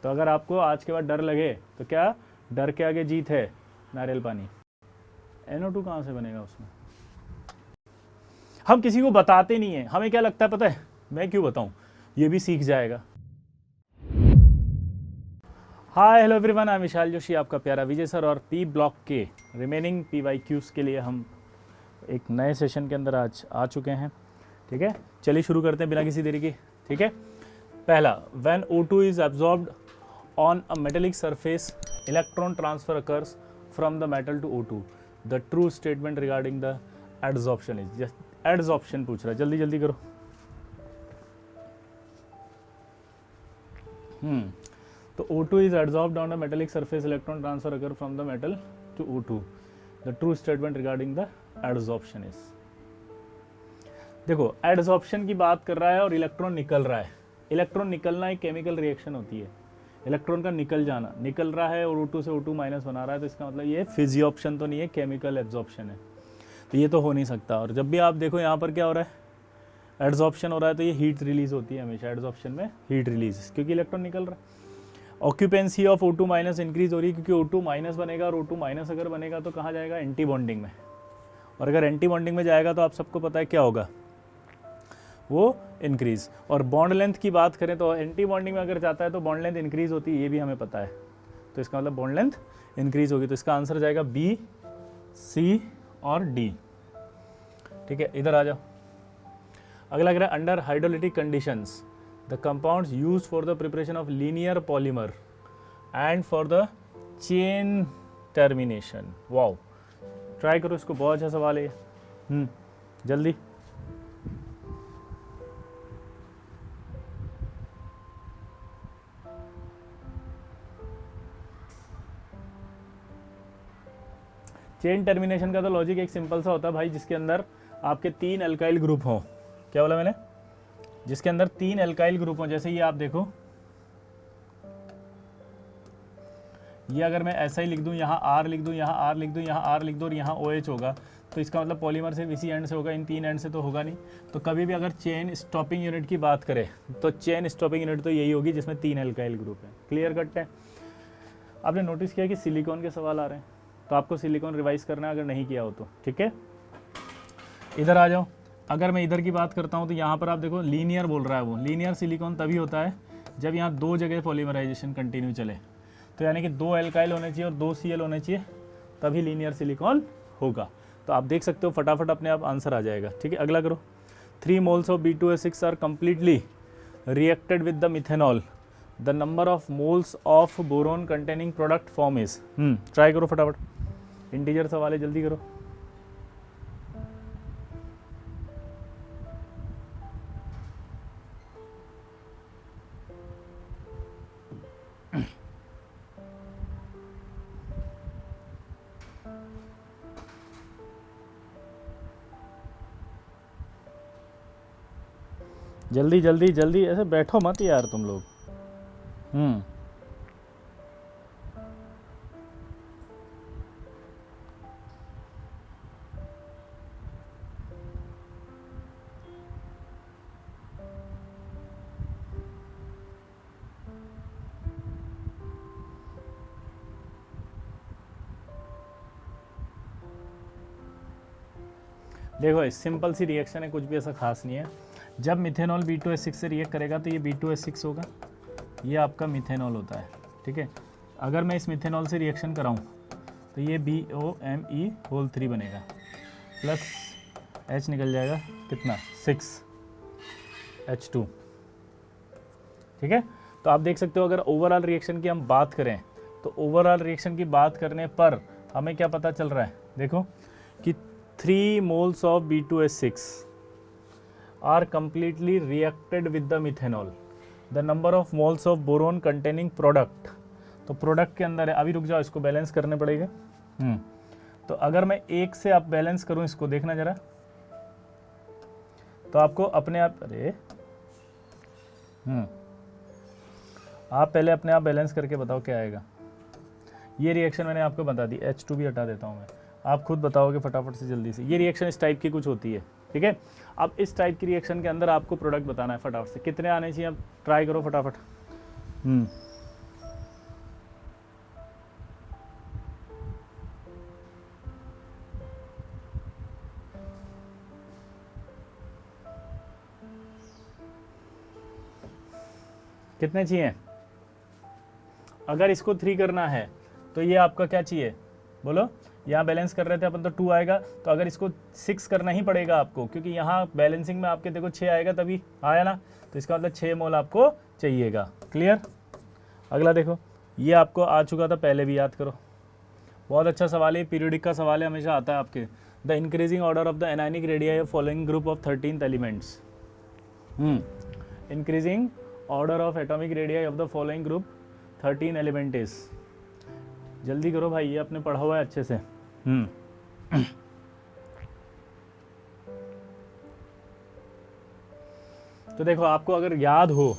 तो अगर आपको आज के बाद डर लगे तो क्या डर के आगे जीत है, नारियल पानी। NO2 कहाँ से बनेगा उसमें? हम किसी को बताते नहीं है, हमें क्या लगता है पता है, मैं क्यों बताऊं, ये भी सीख जाएगा। Hi hello everyone, I am Vishal Joshi, आपका प्यारा विजय सर। और पी ब्लॉक के रिमेनिंग PYQs के लिए हम एक नए सेशन के अंदर आज आ चुके हैं। ठीक है, चलिए शुरू करते हैं बिना किसी देरी के। ठीक है, पहला, when O2 is absorbed on a metallic surface electron transfer occurs from the metal to O2, the true statement regarding the adsorption is. Adsorption पूछ रहा है, जल्दी जल्दी करो। तो O2 is adsorbed on a metallic surface, electron transfer occur from the metal to O2. The true statement regarding the adsorption is। देखो, adsorption की बात कर रहा है और इलेक्ट्रॉन निकल रहा है। इलेक्ट्रॉन निकलना एक केमिकल रिएक्शन होती है, इलेक्ट्रॉन का निकल जाना, निकल रहा है और O2 से O2 माइनस बना रहा है, तो इसका मतलब ये फिजियोप्शन तो नहीं है, केमिकल एब्जॉर्प्शन है। तो ये तो हो नहीं सकता। और जब भी आप देखो यहाँ पर क्या हो रहा है, एड्जॉर्प्शन हो रहा है, तो ये हीट रिलीज होती है हमेशा। एड्जॉर्प्शन में हीट रिलीज, क्योंकि इलेक्ट्रॉन निकल रहा है। Occupancy of O2 minus increase हो रही है, क्योंकि O2 माइनस बनेगा और O2 माइनस अगर बनेगा तो कहाँ जाएगा, एंटी बॉन्डिंग में। और अगर एंटी बॉन्डिंग में जाएगा तो आप सबको पता है क्या होगा, वो इंक्रीज। और बॉन्ड लेंथ की बात करें तो एंटी बॉन्डिंग में अगर जाता है तो बॉन्ड लेंथ इंक्रीज होती है, ये भी हमें पता है। तो इसका मतलब बॉन्ड लेंथ इंक्रीज होगी। तो इसका आंसर जाएगा B, C और D। ठीक है, इधर आ जाओ। अगला कह रहा है, under hydrolytic conditions the compounds used for the preparation of linear polymer and for the chain termination। Wow, try करो इसको, बहुत अच्छा सवाल है। जल्दी। चेन टर्मिनेशन का तो लॉजिक एक सिंपल सा होता है भाई, जिसके अंदर आपके 3 अल्काइल ग्रुप हों। क्या बोला मैंने? जिसके अंदर 3 अल्काइल ग्रुप हों। जैसे ये आप देखो, ये अगर मैं ऐसा ही लिख दूं, यहाँ R लिख दूं, यहाँ R लिख दूं, यहाँ R लिख दूं और यहाँ OH होगा, तो इसका मतलब पॉलीमर सिर्फ इसी एंड से होगा, इन 3 एंड से तो होगा नहीं। तो कभी भी अगर चेन स्टॉपिंग यूनिट की बात करें तो चेन स्टॉपिंग यूनिट तो यही होगी जिसमें 3 अल्काइल ग्रुप है। क्लियर कट है? आपने नोटिस किया कि सिलिकॉन के सवाल आ रहे हैं, तो आपको सिलिकॉन रिवाइज करना है अगर नहीं किया हो तो। ठीक है, इधर आ जाओ। अगर मैं इधर की बात करता हूँ तो यहाँ पर आप देखो, लीनियर बोल रहा है वो। लीनियर सिलिकॉन तभी होता है जब यहाँ 2 जगह पॉलीमराइजेशन कंटिन्यू चले, तो यानी कि 2 अल्काइल होने चाहिए और 2 Cl होने चाहिए, तभी लीनियर सिलिकॉन होगा। तो आप देख सकते हो, फटाफट अपने आप आंसर आ जाएगा। ठीक है, अगला करो। 3 moles of B2S6 are completely reacted with the methanol, the number of moles of boron containing product form is. Try करो फटाफट, इंटीजर सवाल है, जल्दी करो। जल्दी जल्दी जल्दी, ऐसे बैठो मत यार तुम लोग। देखो, सिंपल सी रिएक्शन है, कुछ भी ऐसा खास नहीं है। जब मिथेनॉल B2S6 से रिएक्ट करेगा तो ये B2S6 होगा, ये आपका मिथेनॉल होता है। ठीक है, अगर मैं इस मिथेनॉल से रिएक्शन कराऊं तो ये BOMe3 बनेगा, प्लस H निकल जाएगा, कितना, 6H2। ठीक है, तो आप देख सकते हो, अगर ओवरऑल रिएक्शन की हम बात करें तो ओवरऑल रिएक्शन की बात करने पर हमें क्या पता चल रहा है, देखो कि 3 moles of B2S6 are completely reacted with the methanol. The number of moles of boron containing product, तो प्रोडक्ट के अंदर है। अभी रुक जाओ, इसको बैलेंस करने पड़ेगा। तो अगर मैं 1 से आप बैलेंस करूं, इसको देखना जरा, तो आपको अपने आप, अरे आप पहले अपने आप बैलेंस करके बताओ क्या आएगा। ये रिएक्शन मैंने आपको बता दी, H2 भी हटा देता हूं मैं, आप खुद बताओगे फटाफट से, जल्दी से। ये रिएक्शन इस टाइप की कुछ होती है। ठीक है, अब इस टाइप की रिएक्शन के अंदर आपको प्रोडक्ट बताना है फटाफट से। कितने आने चाहिए, अब ट्राई करो फटाफट। कितने चाहिए? अगर इसको 3 करना है तो ये आपका क्या चाहिए बोलो? यहाँ बैलेंस कर रहे थे अपन तो 2 आएगा, तो अगर इसको 6 करना ही पड़ेगा आपको, क्योंकि यहाँ बैलेंसिंग में आपके देखो 6 आएगा तभी आया ना, तो इसका मतलब 6 मोल आपको चाहिएगा। क्लियर? अगला देखो, ये आपको आ चुका था पहले भी, याद करो, बहुत अच्छा सवाल है, पीरियडिक का सवाल है, हमेशा आता है आपके। The increasing order of the anionic radii of following group of 13th elements. Increasing order of atomic radii of the following group 13 element is. जल्दी करो भाई, ये आपने पढ़ा हुआ है अच्छे से। तो देखो, आपको अगर याद हो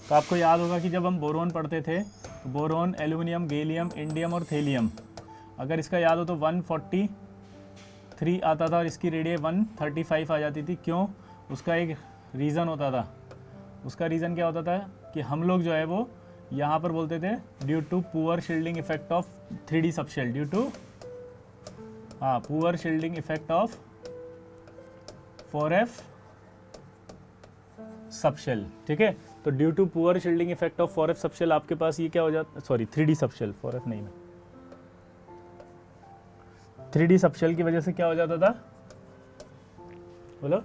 तो आपको याद होगा कि जब हम बोरोन पढ़ते थे तो बोरोन, एल्यूमिनियम, गैलियम, इंडियम और थेलियम, अगर इसका याद हो तो 143 आता था और इसकी रेडियस 135 आ जाती थी। क्यों? उसका एक रीज़न होता था। उसका रीज़न क्या होता था कि हम लोग जो है वो यहाँ पर बोलते थे due to poor shielding effect of 3D subshell, due to poor shielding effect of 4F subshell. ठीक है, तो due to poor shielding effect of 4F subshell आपके पास ये क्या हो जाता, सॉरी 3D सबशेल, 4F नहीं है, 3D सबशेल की वजह से क्या हो जाता था बोलो?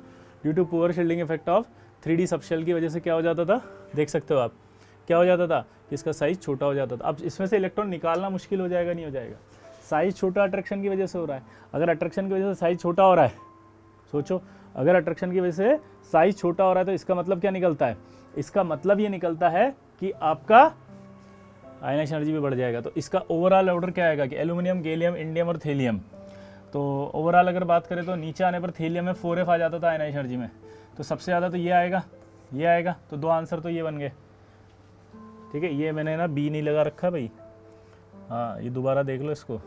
Due to poor shielding effect of 3D subshell की वजह से क्या हो जाता था, देख सकते हो आप, क्या हो जाता था कि इसका साइज छोटा हो जाता था। अब इसमें से इलेक्ट्रॉन निकालना मुश्किल हो जाएगा, नहीं हो जाएगा? साइज छोटा अट्रैक्शन की वजह से हो रहा है। अगर अट्रैक्शन की वजह से साइज छोटा हो रहा है, सोचो, अगर अट्रैक्शन की वजह से साइज छोटा हो रहा है तो इसका मतलब क्या निकलता है? इसका मतलब ये निकलता है कि आपका आयनाइजेशन एनर्जी भी बढ़ जाएगा। तो इसका ओवरऑल ऑर्डर क्या आएगा कि एल्यूमिनियम, गैलियम, इंडियम और थेलियम। तो ओवरऑल अगर बात करें तो नीचे आने पर थेलियम में 4F आ जाता था आयनाइजेशन एनर्जी में, तो सबसे ज़्यादा तो ये आएगा, ये आएगा, तो 2 आंसर तो ये बन गए। ठीक है, ये मैंने ना बी नहीं लगा रखा भाई, हाँ ये दोबारा देख लो इसको।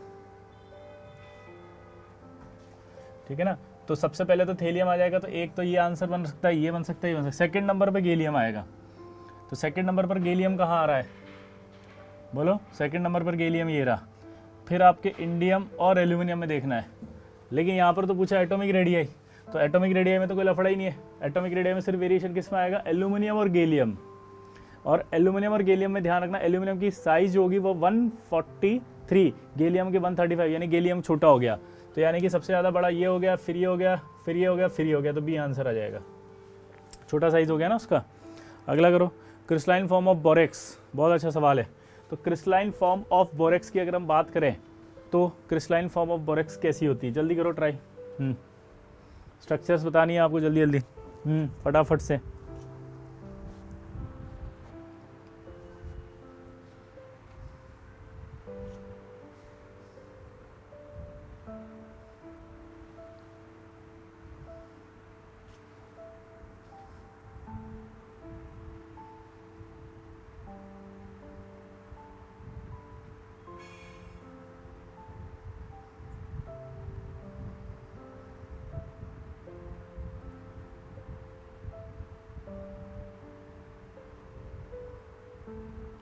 ठीक है ना, तो सबसे पहले तो थेलियम आ जाएगा, तो एक तो ये आंसर बन सकता है, ये बन सकता है, ये बन सकता है। सेकंड नंबर पे गैलियम आएगा, तो सेकंड नंबर पर गैलियम कहाँ आ रहा है बोलो? सेकंड नंबर पर गैलियम ये रहा। फिर आपके इंडियम और एल्यूमिनियम में देखना है, लेकिन यहाँ पर तो पूछा एटॉमिक रेडियाई, तो एटॉमिक रेडियाई में तो कोई लफड़ा ही नहीं है। एटॉमिक रेडियाई में सिर्फ वेरिएशन किस में आएगा? एल्यूमिनियम और गैलियम। और एल्यूमिनियम और गैलियम में ध्यान रखना, एल्यूमिनियम की साइज होगी वो 143, गैलियम के 135, यानी गैलियम छोटा हो गया, तो यानी कि सबसे ज़्यादा बड़ा ये हो गया, फिर ये हो गया, फिर ये हो गया, फिर ये हो गया, तो बी आंसर आ जाएगा। छोटा साइज हो गया ना उसका। अगला करो, क्रिस्टलाइन फॉर्म ऑफ बोरेक्स, बहुत अच्छा सवाल है। तो क्रिस्टलाइन फॉर्म ऑफ बोरेक्स की अगर हम बात करें तो क्रिस्टलाइन फॉर्म ऑफ बोरेक्स कैसी होती है? जल्दी करो ट्राई, स्ट्रक्चर्स बतानी है आपको, जल्दी जल्दी फटाफट से।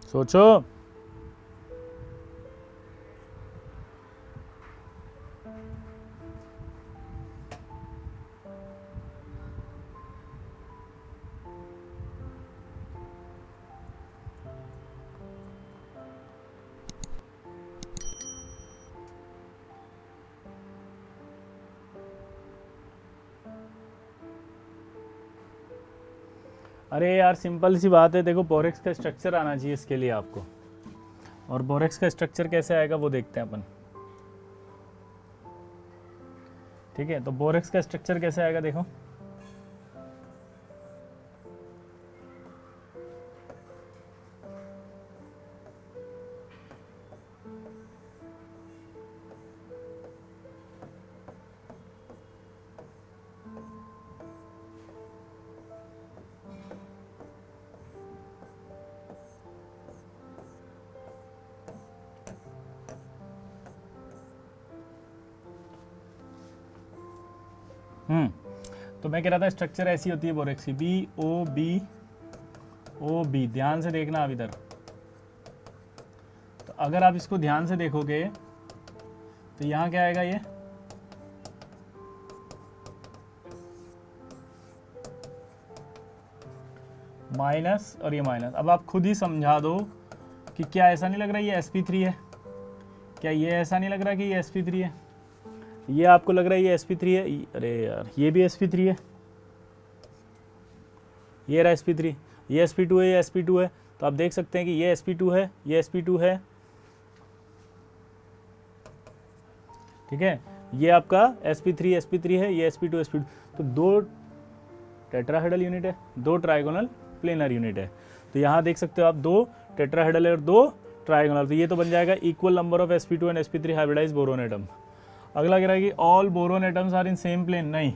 सोचो। अरे यार सिंपल सी बात है, देखो बोरेक्स का स्ट्रक्चर आना चाहिए इसके लिए आपको, और बोरेक्स का स्ट्रक्चर कैसे आएगा वो देखते हैं अपन। ठीक है, तो बोरेक्स का स्ट्रक्चर कैसे आएगा देखो, तो मैं कह रहा था स्ट्रक्चर ऐसी होती है बोरेक्स की, BOB, ध्यान से देखना अब इधर। तो अगर आप इसको ध्यान से देखोगे तो यहाँ क्या आएगा, ये माइनस और ये माइनस। अब आप खुद ही समझा दो कि क्या ऐसा नहीं लग रहा ये sp3 है, क्या ये ऐसा नहीं लग रहा कि ये sp3 है, ये आपको लग रहा है ये sp3 है, अरे यार ये भी sp3 है, ये रहा sp3, ये sp2 है, ये sp2 है। तो आप देख सकते हैं कि ये sp2 है, ये sp2 है, ठीक है, ये आपका sp3 है, ये sp2 sp2। तो दो टेट्राहेड्रल यूनिट है, दो ट्राइगोनल प्लेनर यूनिट है। तो यहाँ देख सकते हो आप दो टेट्राहेड्रल और दो ट्राइगोनल। तो ये तो बन जाएगा equal number of sp2 and sp3 hybridise boron atom. अगला कह रहा है कि all boron atoms are in same plane. नहीं,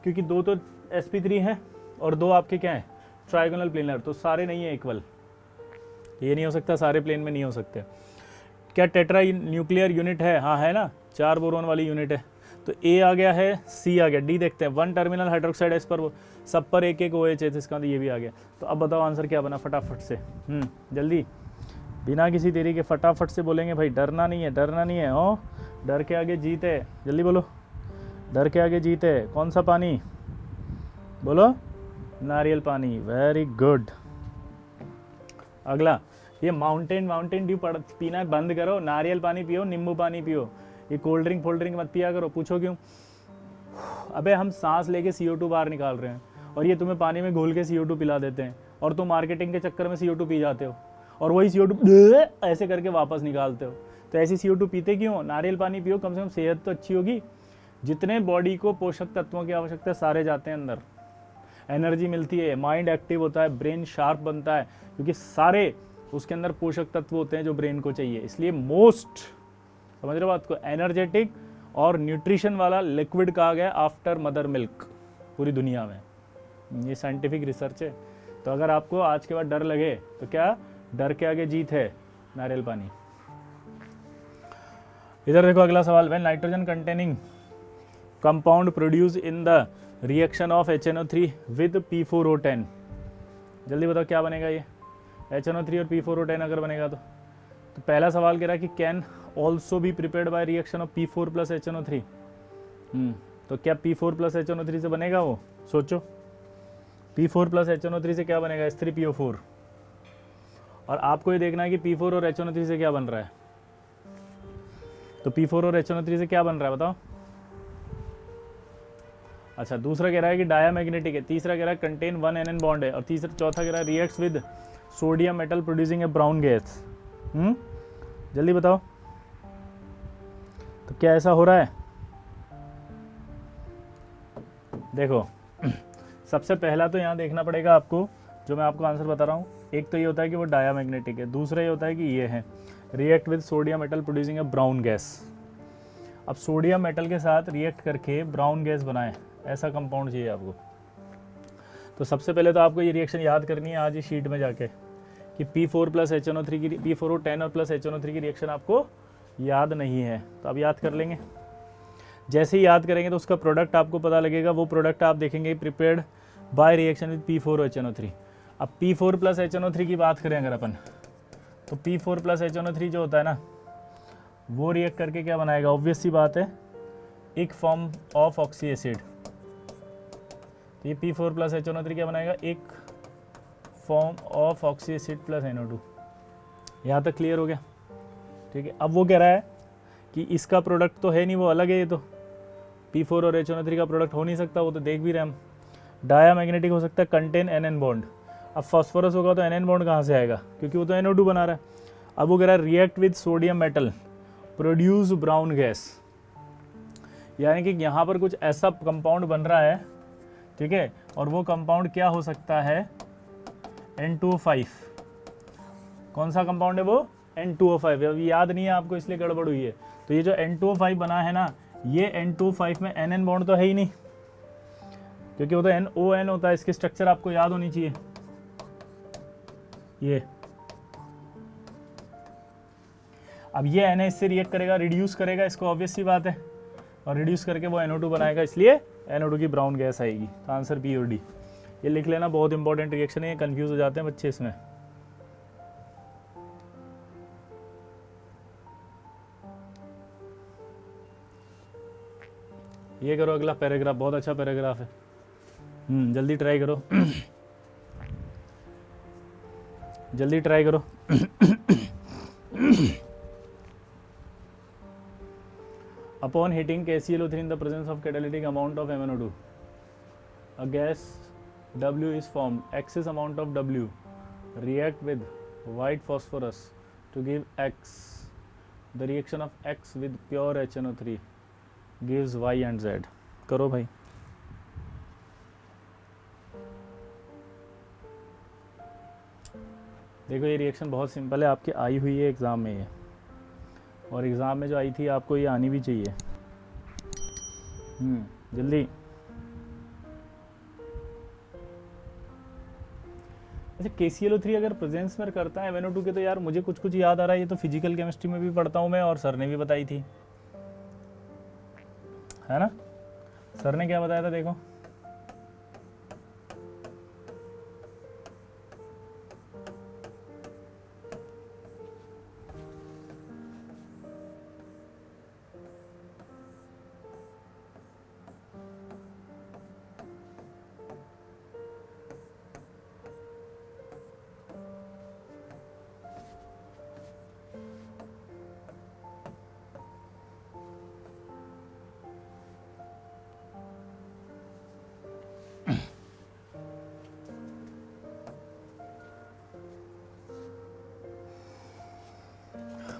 क्योंकि दो तो sp3 है और दो आपके क्या है ट्राइगोनल प्लेनर, तो सारे नहीं है इक्वल, ये नहीं हो सकता, सारे प्लेन में नहीं हो सकते। क्या टेट्रा न्यूक्लियर यूनिट है? हाँ है ना, 4 बोरोन वाली यूनिट है। तो A आ गया है, C आ गया, D देखते हैं, 1 टर्मिनल हाइड्रोक्साइड एस पर सब पर एक OH है, इसका तो ये भी आ गया। तो अब बताओ आंसर क्या बना फटाफट से, जल्दी, बिना किसी देरी के फटाफट से बोलेंगे भाई, डरना नहीं है, डरना नहीं है। ओ डर के आगे जीत है, जल्दी बोलो, डर के आगे जीत है। कौन सा पानी बोलो? नारियल पानी, वेरी गुड। अगला, ये माउंटेन ड्यू पीना बंद करो, नारियल पानी पियो, नींबू पानी पियो, ये कोल्ड ड्रिंक फोल्ड ड्रिंक मत पिया करो। पूछो क्यों? अबे हम सांस लेके CO2 बाहर निकाल रहे हैं और ये तुम्हें पानी में घोल के CO2 पिला देते हैं, और तुम मार्केटिंग के चक्कर में CO2 पी जाते हो और वही CO2 ऐसे करके वापस निकालते हो। तो ऐसी CO2 पीते क्यों? नारियल पानी पियो, कम से कम सेहत तो अच्छी होगी। जितने बॉडी को पोषक तत्वों की आवश्यकता है सारे जाते हैं अंदर, एनर्जी मिलती है, माइंड एक्टिव होता है, ब्रेन शार्प बनता है, क्योंकि सारे उसके अंदर पोषक तत्व होते हैं जो ब्रेन को चाहिए। इसलिए मोस्ट, समझ रहे हो बात को, एनर्जेटिक और न्यूट्रिशन वाला लिक्विड कहा गया आफ्टर मदर मिल्क पूरी दुनिया में। ये साइंटिफिक रिसर्च है। तो अगर आपको आज के बाद डर लगे तो क्या, डर के आगे जीत है, नारियल पानी। इधर देखो अगला सवाल, when nitrogen containing compound produce in the reaction of HNO3 with P4O10, जल्दी बताओ क्या बनेगा ये? HNO3 और P4O10 अगर बनेगा तो पहला सवाल कह रहा है कि can also be prepared by reaction of P4 plus HNO3। तो क्या P4 प्लस HNO3 से बनेगा वो? सोचो, P4 प्लस HNO3 से क्या बनेगा? H3PO4। और आपको ये देखना है कि P4 और HNO3 से क्या बन रहा है। तो P4 और HNO3 से क्या बन रहा है बताओ? अच्छा, दूसरा कह रहा है कि डायामैग्नेटिक है, तीसरा कह रहा है कंटेन 1 NN बॉन्ड है, और चौथा कह रहा है reacts with sodium metal producing A brown gas. जल्दी बताओ, तो क्या ऐसा हो रहा है? देखो सबसे पहला तो यहाँ देखना पड़ेगा आपको, जो मैं आपको आंसर बता रहा हूँ। एक तो ये होता है कि वो डायामैग्नेटिक है, दूसरा ये होता है कि ये है react with sodium metal producing A brown gas. अब सोडियम मेटल के साथ रिएक्ट करके ब्राउन गैस बनाए, ऐसा कंपाउंड चाहिए आपको। तो सबसे पहले तो आपको ये रिएक्शन याद करनी है आज इस शीट में जाके, कि P4 प्लस HNO3 की P4O10 और प्लस HNO3 की रिएक्शन आपको याद नहीं है, तो अब याद कर लेंगे। जैसे ही याद करेंगे तो उसका प्रोडक्ट आपको पता लगेगा, वो प्रोडक्ट आप देखेंगे prepared by reaction with P4 HNO3। अब P4 प्लस HNO3 की बात करें अगर अपन, तो P4 प्लस HNO3 जो होता है ना, वो रिएक्ट करके क्या बनाएगा? ऑब्वियस सी बात है, एक फॉर्म ऑफ ऑक्सी एसिड। तो ये P4 प्लस HNO3 क्या बनाएगा? एक form of oxy acid plus NO2। यहाँ तक क्लियर हो गया? ठीक है। अब वो कह रहा है कि इसका प्रोडक्ट तो है नहीं, वो अलग है, ये तो P4 और HNO3 का प्रोडक्ट हो नहीं सकता, वो तो देख भी रहे हम। डायामैग्नेटिक हो सकता है, कंटेन NN बॉन्ड। अब फास्फोरस होगा तो NN बॉन्ड कहाँ से आएगा? क्योंकि वो तो NO2 बना रहा है। अब वो कह रहा है react with sodium metal produce brown gas, यानी कि यहाँ पर कुछ ऐसा कंपाउंड बन रहा है, ठीक है, और वो कंपाउंड क्या हो सकता है? N2O5। कौन सा कंपाउंड है वो? N2O5। अभी याद नहीं है आपको, इसलिए गड़बड़ हुई है। तो ये जो N2O5 बना है ना, ये N2O5 में NN बॉन्ड तो है ही नहीं, क्योंकि वो तो NON होता है। इसकी स्ट्रक्चर आपको याद होनी चाहिए। ये अब ये Na इससे रिएक्ट करेगा, रिड्यूस करेगा इसको, ऑब्वियस सी बात है, और रिड्यूस करके वो NO2 बनाएगा, इसलिए NO2 की ब्राउन गैस आएगी। तो आंसर B और D। ये लिख लेना, बहुत इंपॉर्टेंट रिएक्शन है, कंफ्यूज हो जाते हैं बच्चे इसमें। ये करो अगला पैराग्राफ, बहुत अच्छा पैराग्राफ है, जल्दी ट्राई करो। जल्दी ट्राई करो। Upon heating KClO3 in the presence of catalytic amount of MnO2, a gas W is formed. Excess amount of W react with white phosphorus to give X. The reaction of X with pure HNO3 gives Y and Z. करो भाई। देखो ये reaction बहुत simple है, आपकी आई हुई है exam में ये, और एग्ज़ाम में जो आई थी आपको ये आनी भी चाहिए। जल्दी। अच्छा KClO3 अगर प्रेजेंस में करता है MnO2 के, तो यार मुझे कुछ कुछ याद आ रहा है, ये तो फिजिकल केमिस्ट्री में भी पढ़ता हूँ मैं, और सर ने भी बताई थी, है ना? सर ने क्या बताया था देखो,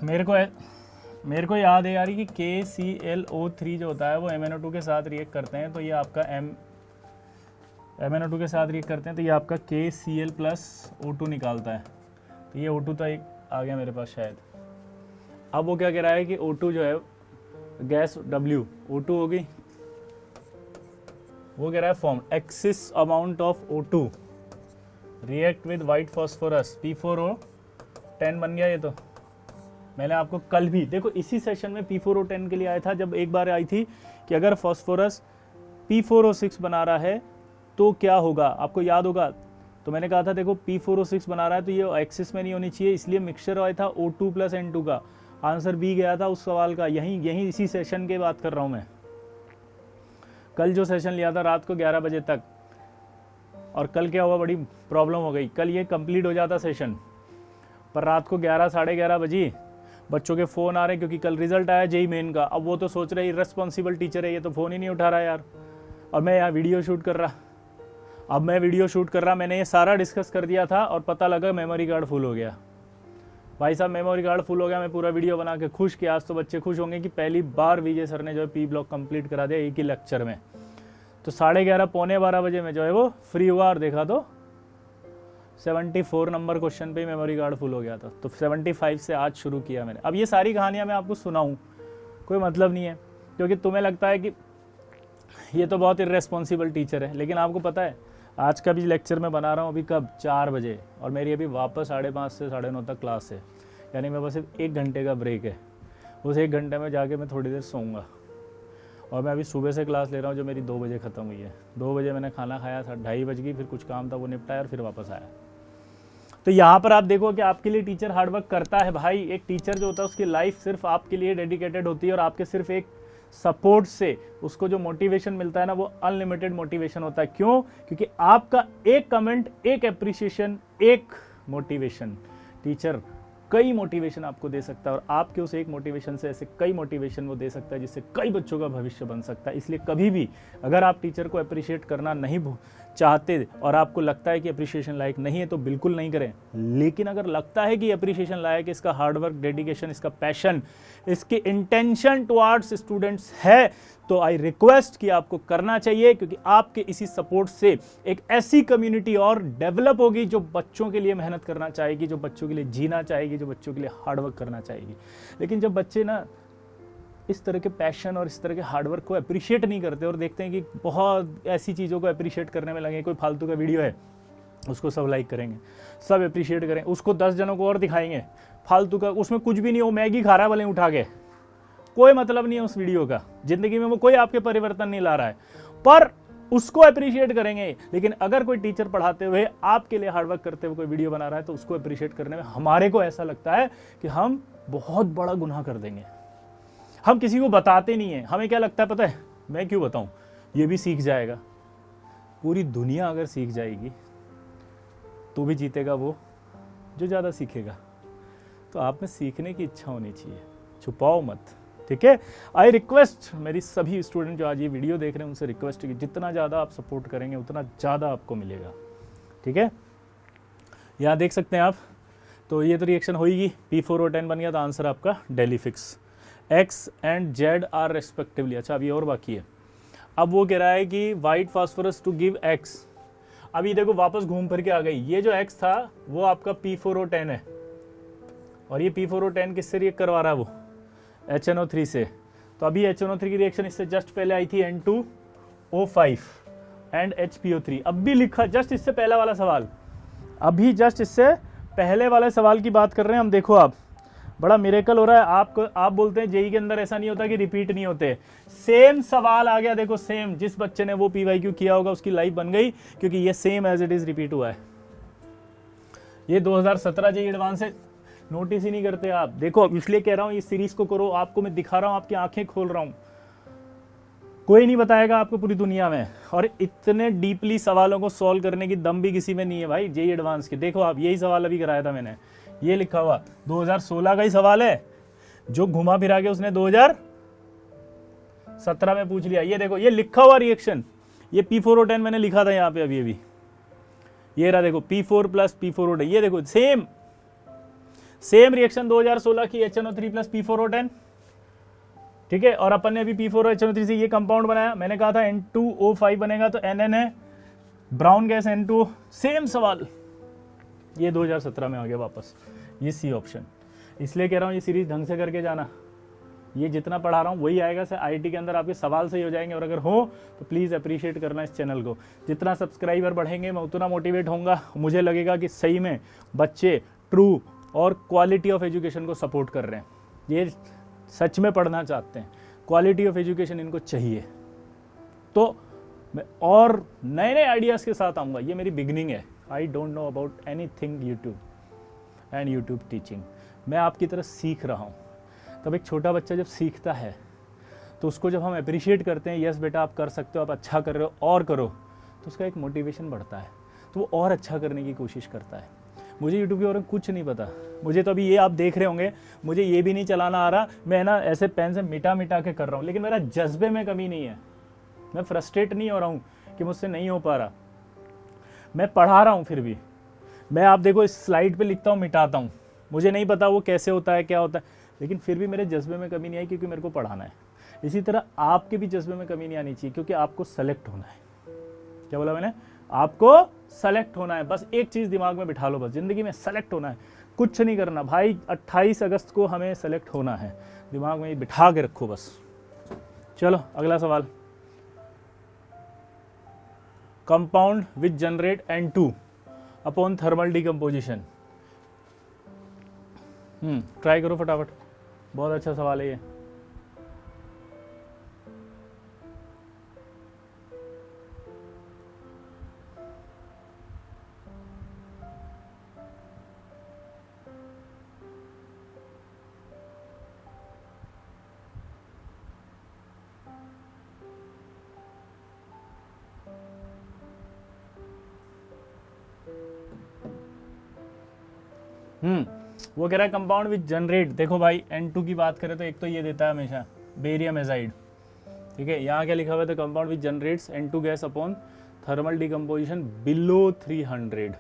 मेरे को याद है यार कि KClO3 जो होता है वो MnO2 के साथ रिएक्ट करते हैं, तो ये आपका MnO2 के साथ रिएक्ट करते हैं, तो ये आपका KCl+O2 निकालता है, तो ये O2 तो एक आ गया मेरे पास शायद। अब वो क्या कह रहा है कि O2 जो है गैस W O2 होगी, वो कह रहा है form axis amount of O2 react with white phosphorus P4O10 बन गया। ये तो मैंने आपको कल भी देखो इसी सेशन में P4O10 के लिए आया था, जब एक बार आई थी कि अगर फॉस्फोरस P4O6 बना रहा है तो क्या होगा, आपको याद होगा। तो मैंने कहा था देखो P4O6 बना रहा है तो ये एक्सिस में नहीं होनी चाहिए, इसलिए मिक्सचर आया था O2 + N2 का। आंसर बी गया था उस सवाल का, यही इसी सेशन की बात कर रहा हूँ मैं। कल जो सेशन लिया था रात को 11 बजे तक, और कल क्या हुआ, बड़ी प्रॉब्लम हो गई। कल ये कंप्लीट हो जाता सेशन, पर रात को 11 साढ़े 11 बजे बच्चों के फ़ोन आ रहे हैं, क्योंकि कल रिजल्ट आया जेई मेन का। अब वो तो सोच रहे इररिस्पॉन्सिबल टीचर है, ये तो फ़ोन ही नहीं उठा रहा यार, और मैं यहाँ वीडियो शूट कर रहा। अब मैं वीडियो शूट कर रहा, मैंने ये सारा डिस्कस कर दिया था, और पता लगा मेमोरी कार्ड फुल हो गया। भाई साहब मेमोरी कार्ड फुल हो गया, मैं पूरा वीडियो बना के खुश किया। आज तो बच्चे खुश होंगे कि पहली बार विजय सर ने जो है P ब्लॉक कंप्लीट करा दिया एक ही लेक्चर में। तो 11:30 पौने 12 बजे में जो है वो फ्री हुआ, और देखा तो 74 नंबर क्वेश्चन पे ही मेमोरी कार्ड फुल हो गया था। तो 75 से आज शुरू किया मैंने। अब ये सारी कहानियां मैं आपको सुनाऊं कोई मतलब नहीं है, क्योंकि तुम्हें लगता है कि ये तो बहुत इररेस्पॉन्सिबल टीचर है, लेकिन आपको पता है आज का भी लेक्चर मैं बना रहा हूँ अभी कब 4 बजे, और मेरी अभी वापस 5:30 से 9:30 तक क्लास है, यानी मेरे पास सिर्फ 1 घंटे का ब्रेक है। उस 1 घंटे में जाके मैं थोड़ी देर सोऊंगा, और मैं अभी सुबह से क्लास ले रहा हूँ जो मेरी 2 बजे ख़त्म हुई है। 2 बजे मैंने खाना खाया था, 2:30 बज गई, फिर कुछ काम था वो निपटाया और फिर वापस आया। तो यहाँ पर आप देखो कि आपके लिए टीचर हार्डवर्क करता है भाई। एक टीचर जो होता है उसकी लाइफ सिर्फ आपके लिए डेडिकेटेड होती है, और आपके सिर्फ एक सपोर्ट से उसको जो मोटिवेशन मिलता है ना, वो अनलिमिटेड मोटिवेशन होता है। क्यों? क्योंकि आपका एक कमेंट, एक एप्रिसिएशन, एक मोटिवेशन, टीचर कई मोटिवेशन आपको दे सकता है, और आपके उस एक मोटिवेशन से ऐसे कई मोटिवेशन वो दे सकता है जिससे कई बच्चों का भविष्य बन सकता है। इसलिए कभी भी अगर आप टीचर को अप्रिशिएट करना नहीं चाहते और आपको लगता है कि अप्रिशिएशन लायक नहीं है तो बिल्कुल नहीं करें। लेकिन अगर लगता है कि अप्रिशिएशन लायक, इसका हार्डवर्क, डेडिकेशन, इसका पैशन, इसके इंटेंशन टुवार्ड्स स्टूडेंट्स है, तो आई रिक्वेस्ट कि आपको करना चाहिए, क्योंकि आपके इसी सपोर्ट से एक ऐसी कम्युनिटी और डेवलप होगी जो बच्चों के लिए मेहनत करना चाहेगी, जो बच्चों के लिए जीना चाहेगी, जो बच्चों के लिए हार्डवर्क करना चाहेगी। लेकिन जब बच्चे ना इस तरह के पैशन और इस तरह के हार्डवर्क को अप्रिशिएट नहीं करते और देखते हैं कि बहुत ऐसी चीज़ों को अप्रिशिएट करने में लगे, कोई फालतू का वीडियो है उसको सब लाइक करेंगे, सब अप्रिशिएट करें, उसको 10 जनों को और दिखाएंगे, फालतू का उसमें कुछ भी नहीं हो, मैगी खा रहा है भले उठा के, कोई मतलब नहीं है उस वीडियो का, जिंदगी में वो कोई आपके परिवर्तन नहीं ला रहा है, पर उसको अप्रिशिएट करेंगे। लेकिन अगर कोई टीचर पढ़ाते हुए आपके लिए हार्डवर्क करते हुए कोई वीडियो बना रहा है तो उसको अप्रिशिएट करने में हमारे को ऐसा लगता है कि हम बहुत बड़ा गुनाह कर देंगे। हम किसी को बताते नहीं है, हमें क्या लगता है पता है, मैं क्यों बताऊं, ये भी सीख जाएगा। पूरी दुनिया अगर सीख जाएगी तो भी जीतेगा वो जो ज़्यादा सीखेगा। तो आप में सीखने की इच्छा होनी चाहिए, छुपाओ मत, ठीक है। आई रिक्वेस्ट, मेरी सभी स्टूडेंट जो आज ये वीडियो देख रहे हैं उनसे रिक्वेस्ट है कि जितना ज़्यादा आप सपोर्ट करेंगे उतना ज़्यादा आपको मिलेगा, ठीक है। यहाँ देख सकते हैं आप, तो ये तो रिएक्शन होगी, P4O10 बन गया, तो आंसर आपका daily fix. X and Z are respectively. अच्छा अभी और बाकी है, अब वो कह रहा है कि white phosphorus to give X। अभी देखो वापस घूम फिर के आ गई, ये जो X था वो आपका P4O10 है, और ये P4O10 किससे रिएक्ट करवा रहा है, वो HNO3 से। तो अभी HNO3 की रिएक्शन इससे जस्ट पहले आई थी N2O5 एंड HPO3। अब भी लिखा जस्ट इससे पहला वाला सवाल, अभी जस्ट इससे पहले वाले सवाल की बात कर रहे हैं हम। देखो आप, बड़ा मिरेकल हो रहा है। आप बोलते हैं जेई के अंदर ऐसा नहीं होता कि रिपीट नहीं होते, सेम सवाल आ गया। देखो सेम, जिस बच्चे ने वो PYQ किया होगा उसकी लाइफ बन गई, क्योंकि ये same as it is repeat हुआ है। ये 2017 जेई एडवांस है, नोटिस ही नहीं करते आप। देखो इसलिए कह रहा हूं, इस सीरीज को करो, आपको मैं दिखा रहा हूं, आपकी आंखें खोल रहा हूं। कोई नहीं बताएगा आपको पूरी दुनिया में, और इतने डीपली सवालों को सॉल्व करने की दम भी किसी में नहीं है भाई जेई एडवांस के। देखो आप, यही सवाल अभी कराया था मैंने, ये लिखा हुआ 2016 का ही सवाल है, जो घुमा फिरा के उसने 2017 में पूछ लिया। ये देखो, ये लिखा हुआ रिएक्शन, ये P4O10 मैंने लिखा था यहाँ पे अभी ये रहा। देखो P4 प्लस P4O10, ये देखो सेम रिएक्शन 2016 की, HNO3 प्लस P4O10, ठीक है। और अपन ने अभी P4HNO3 से ये कंपाउंड बनाया, मैंने कहा था N2O5 बनेगा तो NN है, ब्राउन गैस N2O, सेम सवाल ये 2017 में आ गया वापस, ये सी ऑप्शन। इसलिए कह रहा हूँ ये सीरीज ढंग से करके जाना, ये जितना पढ़ा रहा हूँ वही आएगा। से IIT के अंदर आपके सवाल सही हो जाएंगे, और अगर हो तो प्लीज़ अप्रिशिएट करना इस चैनल को। जितना सब्सक्राइबर बढ़ेंगे मैं उतना मोटिवेट होऊंगा, मुझे लगेगा कि सही में बच्चे ट्रू और क्वालिटी ऑफ एजुकेशन को सपोर्ट कर रहे हैं, ये सच में पढ़ना चाहते हैं, क्वालिटी ऑफ एजुकेशन इनको चाहिए। तो मैं और नए नए आइडियाज़ के साथ आऊँगा, ये मेरी बिगनिंग है। I don't know about anything YouTube and YouTube teaching, मैं आपकी तरह सीख रहा हूँ। तब एक छोटा बच्चा जब सीखता है तो उसको जब हम अप्रिशिएट करते हैं, यस बेटा आप कर सकते हो, आप अच्छा कर रहे हो और करो, तो उसका एक मोटिवेशन बढ़ता है, तो वो और अच्छा करने की कोशिश करता है। मुझे यूट्यूब के बारे में कुछ नहीं पता, मुझे तो अभी ये आप देख रहे होंगे, मुझे ये भी नहीं चलाना आ रहा, मैं ना ऐसे पेन से मिटा मिटा के कर रहा हूँ, लेकिन मेरा जज्बे में कमी नहीं है, मैं फ्रस्ट्रेट नहीं हो रहा हूँ कि मुझसे नहीं हो पा रहा, मैं पढ़ा रहा हूँ। फिर भी मैं, आप देखो इस स्लाइड पे लिखता हूँ, मिटाता हूँ, मुझे नहीं पता वो कैसे होता है, क्या होता है, लेकिन फिर भी मेरे जज्बे में कमी नहीं आई, क्योंकि मेरे को पढ़ाना है। इसी तरह आपके भी जज्बे में कमी नहीं आनी चाहिए, क्योंकि आपको सेलेक्ट होना है। क्या बोला मैंने? आपको सेलेक्ट होना है, बस एक चीज़ दिमाग में बिठा लो, बस ज़िंदगी में सेलेक्ट होना है, कुछ नहीं करना भाई। 28 अगस्त को हमें सेलेक्ट होना है, दिमाग में बिठा के रखो बस। चलो अगला सवाल, compound which generate N2 upon thermal decomposition. Try करो फटाफट, बहुत अच्छा सवाल है ये। वो कह रहा है कंपाउंड विच जनरेट। देखो भाई N2 की बात करें तो एक तो ये देता है हमेशा बेरियम एजाइड, ठीक है। यहाँ क्या लिखा हुआ है? तो compound which generates N2 gas upon thermal decomposition below 300।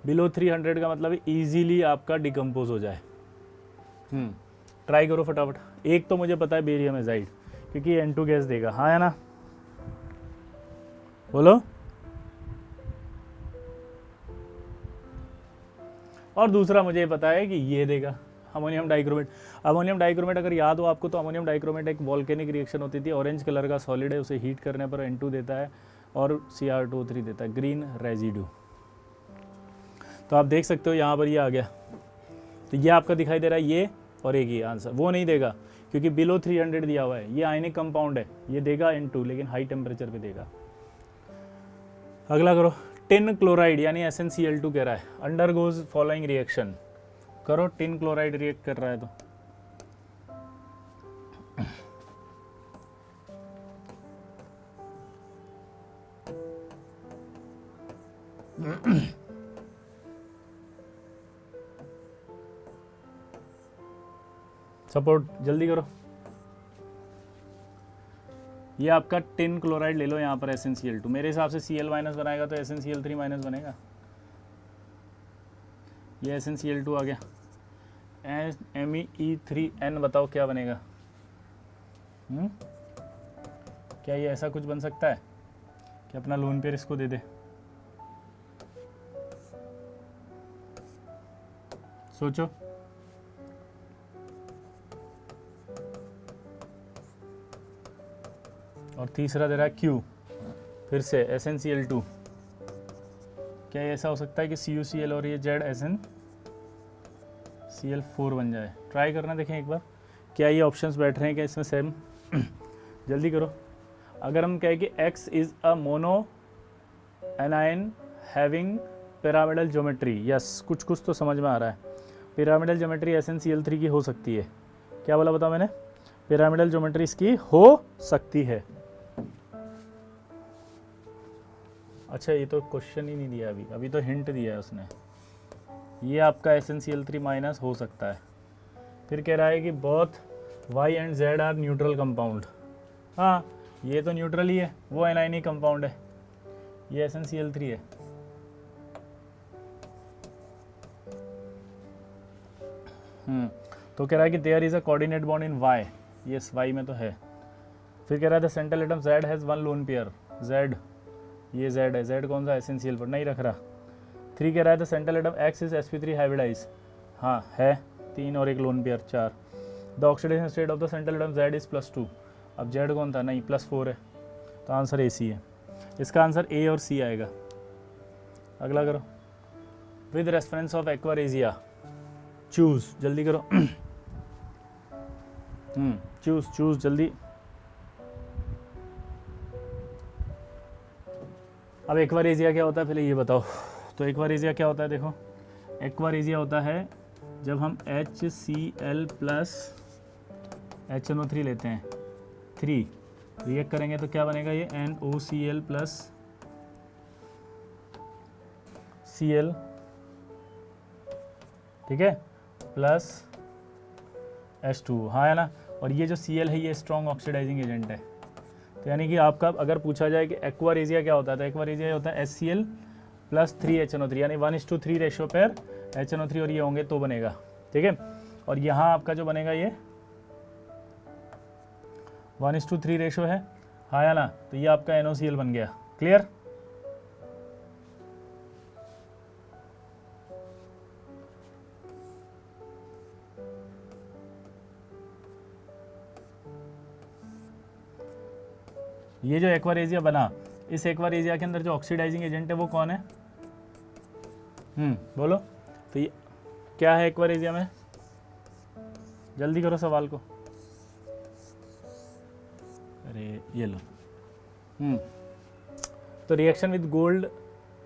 Below 300 का मतलब इजीली आपका डिकम्पोज हो जाए। ट्राई करो फटाफट। एक तो मुझे पता है बेरियम एजाइड, क्योंकि N2 गैस देगा, हाँ है ना? बोलो। और दूसरा मुझे पता है कि ये देगा अमोनियम डाइक्रोमेट। अमोनियम डाइक्रोमेट अगर याद हो आपको, तो अमोनियम डाइक्रोमेट एक वॉल्केनिक रिएक्शन होती थी, ऑरेंज कलर का सॉलिड है, उसे हीट करने पर N2 देता है और Cr2O3 देता है, ग्रीन रेजिड्यू। तो आप देख सकते हो यहाँ पर ये आ गया, तो ये आपका दिखाई दे रहा है ये, और एक ये आंसर। वो नहीं देगा क्योंकि बिलो 300 दिया हुआ है, ये आयनिक कंपाउंड है, ये देगा N2 लेकिन हाई टेम्परेचर पे देगा। अगला करो, टिन क्लोराइड यानी SnCl2 कह रहा है अंडरगोज फॉलोइंग रिएक्शन। करो, टिन क्लोराइड रिएक्ट कर रहा है तो सपोर्ट जल्दी करो। ये आपका टिन क्लोराइड ले लो यहाँ पर SnCl2, मेरे हिसाब से Cl माइनस बनाएगा तो SnCl3 माइनस बनेगा। ये SnCl2 आ गया, Me3n बताओ क्या बनेगा? क्या ये ऐसा कुछ बन सकता है कि अपना लोन पेयर इसको दे दे? सोचो। और तीसरा दे रहा है Q, फिर से SnCl2। क्या ये ऐसा हो सकता है कि CuCl और ये Z SnCl4 बन जाए? ट्राई करना, देखें एक बार क्या ये ऑप्शंस बैठ रहे हैं क्या इसमें सेम? जल्दी करो। अगर हम कहें कि X is a mono A9 having pyramidal geometry, yes कुछ कुछ तो समझ में आ रहा है। पिरामिडल ज्योमेट्री SnCl3 की हो सकती है। क्या बोला बताओ मैंने? पिरामिडल ज्योमेट्री इसकी हो सकती है। अच्छा ये तो क्वेश्चन ही नहीं दिया अभी, अभी तो हिंट दिया है उसने। ये आपका SnCl3 माइनस हो सकता है। फिर कह रहा है कि both Y and Z are neutral compound. हाँ ये तो न्यूट्रल ही है, वो एनाइनिक कंपाउंड है, ये SnCl3 है। तो कह रहा है कि there is a coordinate bond in Y, yes Y में तो है। फिर कह रहा है central atom Z has one lone pair, Z ये Z है, Z कौन सा? SnCl पर नहीं रख रहा। 3 कह रहा है central atom X is sp3 hybridise, हाँ है 3 और एक lone pair 4। The oxidation state of the central atom Z is +2, अब Z कौन था? नहीं +4 है, तो आंसर AC है। इसका आंसर A और C आएगा। अगला करो। With reference of aqua regia choose, जल्दी करो। चूज जल्दी। अब एक्वारेजिया क्या होता है पहले ये बताओ। तो एक्वारेजिया क्या होता है? देखो एक्वारेजिया होता है जब हम HCl प्लस HNO3 लेते हैं, 3 रिएक्ट करेंगे तो क्या बनेगा? ये NOCl प्लस Cl, ठीक है, प्लस H2, हाँ है ना। और ये जो Cl है ये स्ट्रॉन्ग ऑक्सीडाइजिंग एजेंट है। तो यानी कि आपका अगर पूछा जाए कि एक्वारेजिया क्या होता है, तो एक्वारेजिया होता है HCl प्लस 3 HNO3, यानी 1:3 रेशो पर HNO3 और ये होंगे तो बनेगा, ठीक है। और यहाँ आपका जो बनेगा ये 1:3 रेशो है, हाँ या ना, तो ये आपका NOCl बन गया। क्लियर? ये जो एक्वारेजिया बना, इस एक्वारेजिया के अंदर जो ऑक्सीडाइजिंग एजेंट है वो कौन है? बोलो। तो ये क्या है एक्वारेजिया में? जल्दी करो सवाल को। अरे ये लो। तो reaction with gold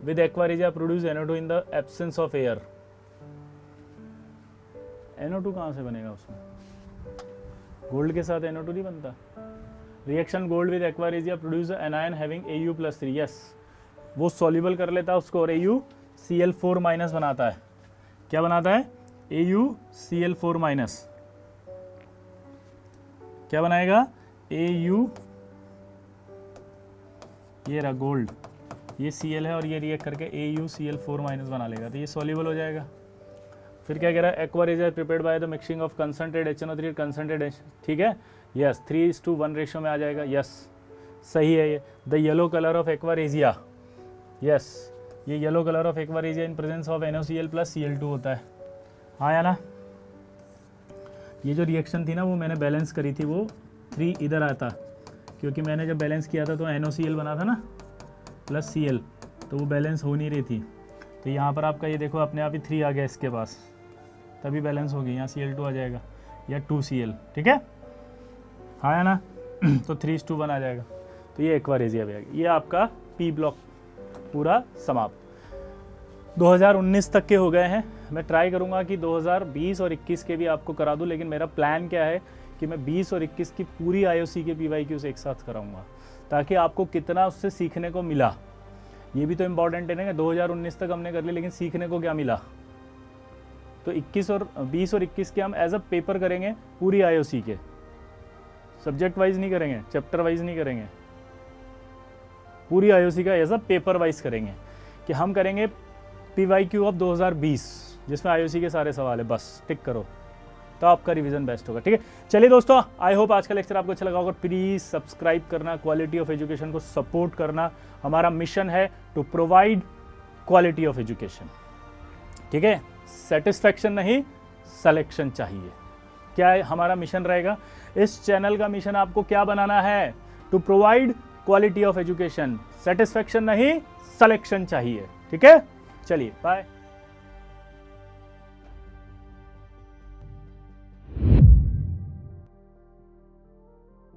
with aqua regia produce NO2 in the absence of air. NO2 कहाँ से बनेगा उसमें? गोल्ड के साथ NO2 नहीं बनता। Reaction gold with aqua regia produce anion having Au+3, yes वो सॉल्युबल कर लेता है उसको और AuCl4 माइनस बनाता है। क्या बनाता है? AuCl4 minus. क्या बनाएगा? Au, ये रहा गोल्ड, ये Cl है और ये रिएक्ट करके AuCl4 माइनस बना लेगा, तो ये सॉल्युबल हो जाएगा। फिर क्या कह रहा है? Aqua regia prepared by the mixing of concentrate HNO3 concentrate, ठीक है, यस 3:1 रेशो में आ जाएगा, यस सही है ये। The yellow colour of aqua regia, yes ये yellow colour of aqua regia in presence of NOCl plus Cl2 होता है, हाँ या ना। ये जो रिएक्शन थी ना वो मैंने बैलेंस करी थी, वो 3 इधर आता, क्योंकि मैंने जब बैलेंस किया था तो NOCl बना था ना प्लस Cl, तो वो बैलेंस हो नहीं रही थी। तो यहाँ पर आपका ये देखो अपने आप ही 3 आ गया इसके पास, तभी बैलेंस होगी। यहाँ Cl2 आ जाएगा या 2Cl, ठीक है, हाँ या ना। तो 3:1 आ जाएगा। तो ये एक्वारेजिया भी आ गया। ये आपका P ब्लॉक पूरा समाप्त। 2019 तक के हो गए हैं। मैं ट्राई करूंगा कि 2020 और 21 के भी आपको करा दूं, लेकिन मेरा प्लान क्या है कि मैं 20 और 21 की पूरी IOC के PYQs एक साथ कराऊंगा, ताकि आपको कितना उससे सीखने को मिला ये भी तो इम्पॉर्टेंट है ना। 2019 तक हमने कर ली, लेकिन सीखने को क्या मिला? तो 21 और 20 और 21 के हम एज अ पेपर करेंगे पूरी आईओसी के, सब्जेक्ट वाइज नहीं करेंगे, चैप्टर वाइज नहीं करेंगे, पूरी आईओसी का एज अ पेपर वाइज करेंगे कि हम करेंगे PYQ ऑफ 2020 जिसमें आईओसी के सारे सवाल है, बस टिक करो तो आपका रिवीजन बेस्ट होगा। ठीक है, चलिए दोस्तों, आई होप आज का लेक्चर आपको अच्छा लगा होगा। प्लीज सब्सक्राइब करना, क्वालिटी ऑफ एजुकेशन को सपोर्ट करना। हमारा मिशन है to provide quality of education. ठीक है, सेटिस्फैक्शन नहीं, सिलेक्शन चाहिए। क्या है हमारा मिशन रहेगा? इस चैनल का मिशन आपको क्या बनाना है? To provide quality of education. Satisfaction नहीं, सिलेक्शन चाहिए। ठीक है, चलिए बाय।